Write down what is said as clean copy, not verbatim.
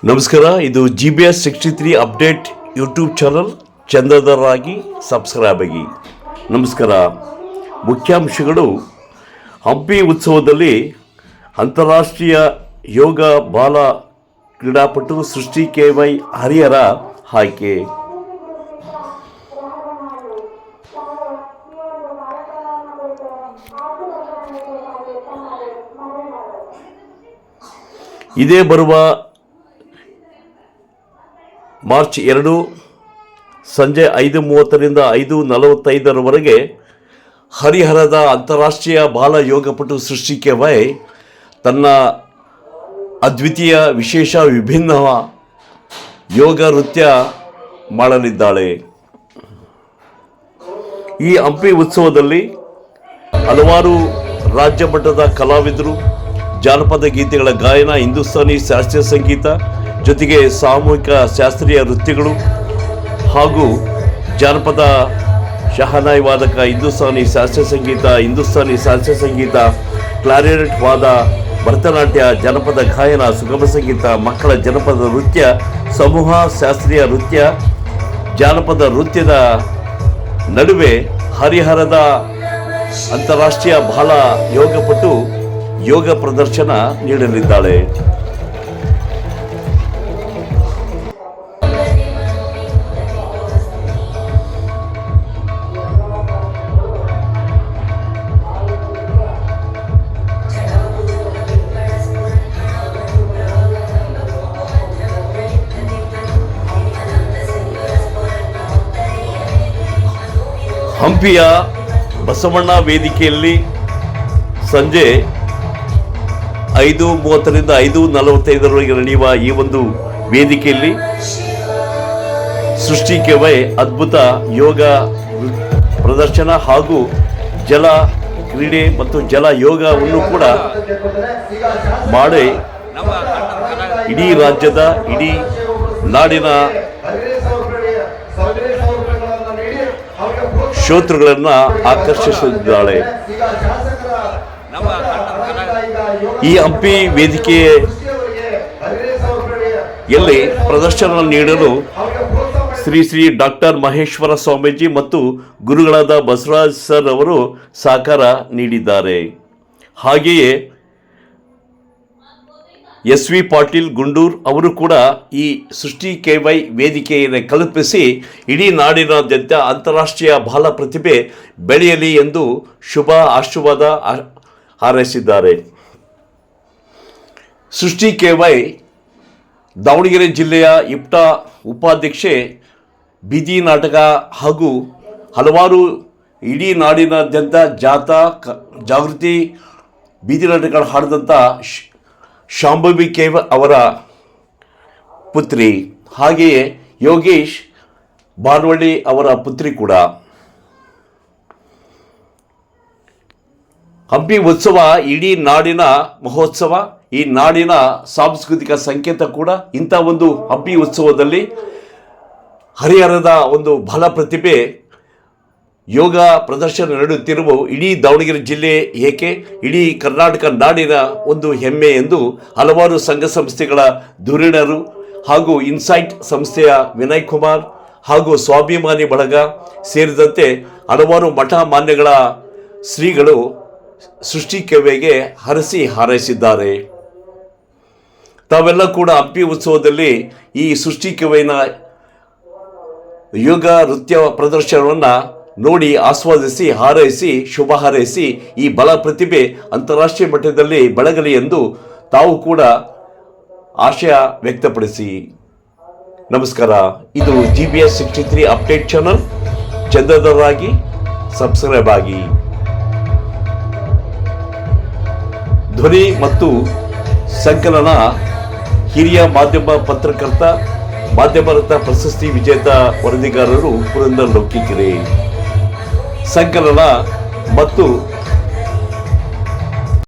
ನಮಸ್ಕಾರ. ಇದು GBS 63 update YouTube channel. ಚಂದಾದಾರರಾಗಿ ಸಬ್ಸ್ಕ್ರೈಬ್ ಆಗಿ. ನಮಸ್ಕಾರ. ಮುಖ್ಯಾಂಶಗಳು: ಹಂಪಿ ಉತ್ಸವದಲ್ಲಿ ಅಂತಾರಾಷ್ಟ್ರೀಯ ಯೋಗ ಬಾಲ ಕ್ರೀಡಾಪಟು ಸೃಷ್ಟಿ KY ಹರಿಹರ ಆಯ್ಕೆ. ಇದೇ ಬರುವ ಮಾರ್ಚ್ 2 ಸಂಜೆ 5:30ರಿಂದ 5:45ರವರೆಗೆ ಹರಿಹರದ ಅಂತಾರಾಷ್ಟ್ರೀಯ ಬಾಲ ಯೋಗಪಟು ಸೃಷ್ಟಿ KY ತನ್ನ ಅದ್ವಿತೀಯ ವಿಶೇಷ ವಿಭಿನ್ನ ಯೋಗ ನೃತ್ಯ ಮಾಡಲಿದ್ದಾಳೆ. ಈ ಹಂಪಿ ಉತ್ಸವದಲ್ಲಿ ಹಲವಾರು ರಾಜ್ಯ ಮಟ್ಟದ ಕಲಾವಿದರು, ಜಾನಪದ ಗೀತೆಗಳ ಗಾಯನ, ಹಿಂದೂಸ್ತಾನಿ ಶಾಸ್ತ್ರೀಯ ಸಂಗೀತ ಜೊತೆಗೆ ಸಾಮೂಹಿಕ ಶಾಸ್ತ್ರೀಯ ನೃತ್ಯಗಳು ಹಾಗೂ ಜಾನಪದ ಶಹನಾಯಿ ವಾದಕ, ಹಿಂದೂಸ್ತಾನಿ ಶಾಸ್ತ್ರೀಯ ಸಂಗೀತ, ಕ್ಲಾರಿನೆಟ್ ವಾದ, ಭರತನಾಟ್ಯ, ಜನಪದ ಗಾಯನ, ಸುಗಮ ಸಂಗೀತ, ಮಕ್ಕಳ ಜನಪದ ನೃತ್ಯ, ಸಮೂಹ ಶಾಸ್ತ್ರೀಯ ನೃತ್ಯ, ಜಾನಪದ ನೃತ್ಯದ ನಡುವೆ ಹರಿಹರದ ಅಂತಾರಾಷ್ಟ್ರೀಯ ಬಾಲ ಯೋಗಪಟು ಯೋಗ ಪ್ರದರ್ಶನ ನೀಡಲಿದ್ದಾಳೆ. ಹಂಪಿಯ ಬಸವಣ್ಣ ವೇದಿಕೆಯಲ್ಲಿ ಸಂಜೆ 5:30ರಿಂದ 5:45ರವರೆಗೆ ನಡೆಯುವ ಈ ಒಂದು ವೇದಿಕೆಯಲ್ಲಿ ಸೃಷ್ಟಿ KY ಅದ್ಭುತ ಯೋಗ ಪ್ರದರ್ಶನ ಹಾಗೂ ಜಲ ಕ್ರೀಡೆ ಮತ್ತು ಜಲ ಯೋಗವನ್ನು ಕೂಡ ಮಾಡಿ ಇಡೀ ರಾಜ್ಯದ, ಇಡೀ ನಾಡಿನ ಶ್ರೋತೃಗಳನ್ನು ಆಕರ್ಷಿಸಿದ್ದಾಳೆ. ಈ ಹಂಪಿ ವೇದಿಕೆಯಲ್ಲಿ ಪ್ರದರ್ಶನ ನೀಡಲು ಶ್ರೀ ಡಾಕ್ಟರ್ ಮಹೇಶ್ವರ ಸ್ವಾಮೀಜಿ ಮತ್ತು ಗುರುಗಳಾದ ಬಸವರಾಜ್ ಸರ್ ಅವರು ಸಹಕಾರ ನೀಡಿದ್ದಾರೆ. ಹಾಗೆಯೇ SV ಪಾಟೀಲ್ ಗುಂಡೂರ್ ಅವರು ಕೂಡ ಈ ಸೃಷ್ಟಿ KY ವೇದಿಕೆಯನ್ನು ಕಲ್ಪಿಸಿ ಇಡೀ ನಾಡಿನಾದ್ಯಂತ ಅಂತಾರಾಷ್ಟ್ರೀಯ ಬಾಲ ಪ್ರತಿಭೆ ಬೆಳೆಯಲಿ ಎಂದು ಶುಭ ಆಶೀರ್ವಾದ ಹಾರೈಸಿದ್ದಾರೆ. ಸೃಷ್ಟಿ KY ದಾವಣಗೆರೆ ಜಿಲ್ಲೆಯ ಇಪ್ಟಾ ಉಪಾಧ್ಯಕ್ಷೆ, ಬೀದಿ ನಾಟಕ ಹಾಗೂ ಹಲವಾರು ಇಡೀ ನಾಡಿನಾದ್ಯಂತ ಜಾಗೃತಿ ಬೀದಿ ನಾಟಕಗಳು ಹಾಡಿದಂಥ ಶಾಂಭವಿ KY ಅವರ ಪುತ್ರಿ, ಹಾಗೆಯೇ ಯೋಗೇಶ್ ಬಾರ್ವಳ್ಳಿ ಅವರ ಪುತ್ರಿ ಕೂಡ. ಹಂಪಿ ಉತ್ಸವ ಇಡೀ ನಾಡಿನ ಮಹೋತ್ಸವ, ಈ ನಾಡಿನ ಸಾಂಸ್ಕೃತಿಕ ಸಂಕೇತ ಕೂಡ. ಇಂಥ ಒಂದು ಹಂಪಿ ಉತ್ಸವದಲ್ಲಿ ಹರಿಹರದ ಒಂದು ಬಾಲ ಪ್ರತಿಭೆ ಯೋಗ ಪ್ರದರ್ಶನ ನಡೆಯುತ್ತಿರುವ ಇಡೀ ದಾವಣಗೆರೆ ಜಿಲ್ಲೆ ಏಕೆ ಇಡೀ ಕರ್ನಾಟಕ ನಾಡಿನ ಒಂದು ಹೆಮ್ಮೆ ಎಂದು ಹಲವಾರು ಸಂಘ ಸಂಸ್ಥೆಗಳ ಧುರೀಣರು ಹಾಗೂ ಇನ್ಸೈಟ್ ಸಂಸ್ಥೆಯ ವಿನಯ್ ಕುಮಾರ್ ಹಾಗೂ ಸ್ವಾಭಿಮಾನಿ ಬಳಗ ಸೇರಿದಂತೆ ಹಲವಾರು ಮಠ ಮಾನ್ಯಗಳ ಶ್ರೀಗಳು ಸೃಷ್ಟಿ KYಗೆ ಹರಸಿ ಹಾರೈಸಿದ್ದಾರೆ. ತಾವೆಲ್ಲ ಕೂಡ ಹಂಪಿ ಉತ್ಸವದಲ್ಲಿ ಈ ಸೃಷ್ಟಿ KYನ ಯೋಗ ನೃತ್ಯ ಪ್ರದರ್ಶನವನ್ನು ನೋಡಿ ಆಸ್ವಾದಿಸಿ ಹಾರೈಸಿ ಶುಭ ಹಾರೈಸಿ ಈ ಬಲ ಪ್ರತಿಭೆ ಅಂತಾರಾಷ್ಟ್ರೀಯ ಮಟ್ಟದಲ್ಲಿ ಬೆಳಗಲಿ ಎಂದು ತಾವು ಕೂಡ ಆಶಯ ವ್ಯಕ್ತಪಡಿಸಿ. ನಮಸ್ಕಾರ. ಇದು GBS 63 ಅಪ್ಡೇಟ್ ಚಾನಲ್. ಚಂದಾದಾರರಾಗಿ ಸಬ್ಸ್ಕ್ರೈಬ್ ಆಗಿ. ಧ್ವನಿ ಮತ್ತು ಸಂಕಲನ ಹಿರಿಯ ಮಾಧ್ಯಮ ಪತ್ರಕರ್ತ, ಮಾಧ್ಯಮ ರತ್ನ ಪ್ರಶಸ್ತಿ ವಿಜೇತ ವರದಿಗಾರರು ಪುರಂದರ್ ಲೋಕಿಕೆರೆ. ಸಂಕಲನ ಮತ್ತು